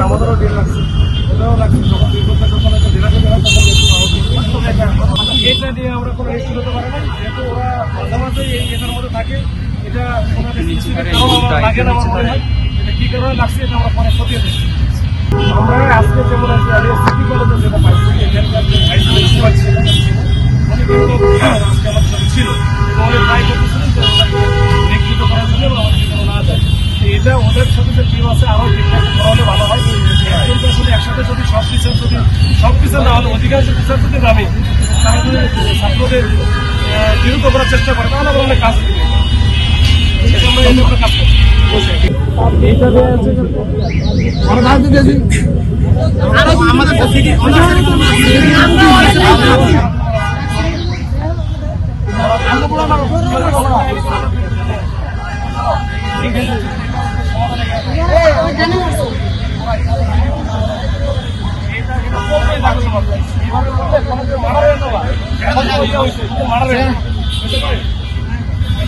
আমাদেরও দেরি লাগছে, এটাও লাগছে। যখন দুর্ঘটনা যখন একটা জেলাকে গেলাম তখন এটা নিয়ে আমরা কোনো রেস্ট হতে পারি না, যেহেতু ওরা মাঝে মাঝে এটার মধ্যে থাকে। এটা লাগে না আমার মনে হয়, এটা কি কারণে লাগছে এটা আমরা পরে খতিয়ে দেখি। আমরা আজকে যেমন আছি সিটি কলেজে যেটা পাইছি, এখানকার যে ভাইস প্রিন্সিপাল ছিলেন উনি কিন্তু আজকে আমার সাথে ছিল এবং উনি ট্রাই করতেছিলেন যে ওনাকে নেতৃত্ব করার জন্য এবং আমাদের যেন না যায়। এটা ওদের সাথে যে টিম আছে আরও ঠিকঠাক করালে ভালো হয়। কিন্তু আসলে একসাথে যদি সব টিচার না হলে অধিকাংশ টিচার যদি নামে তাহলে ছাত্রদের বিরুদ্ধ করার চেষ্টা করে, তাহলে আমরা অনেক কাজ করি। আমরা এই ব্যাপারে কাজ করি।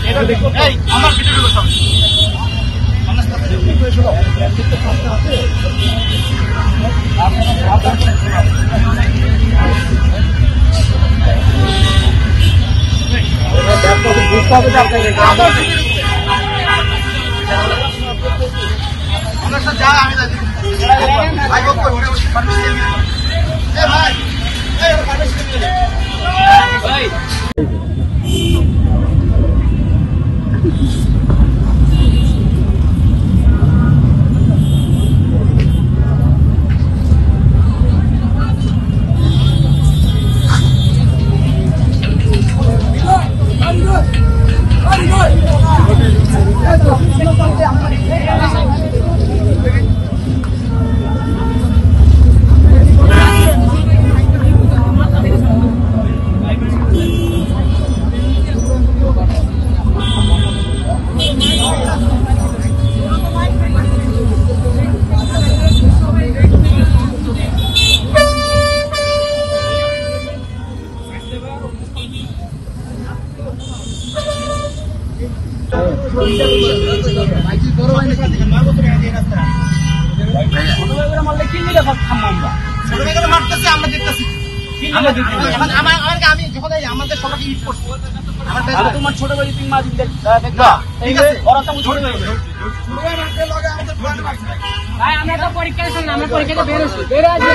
এটা দেখো আমার ভিডিও মারতেছে, আমরা দেখতেছি। আমি যখন আমাদের সবাইকে ইট করছি, তোমার ছোট ভাই তুমি মা দেখবা, ওরা তো ছোট ভাই। আমরা তো পরীক্ষা আমরা পরীক্ষাতে বেরোছি, বেরো আসবে।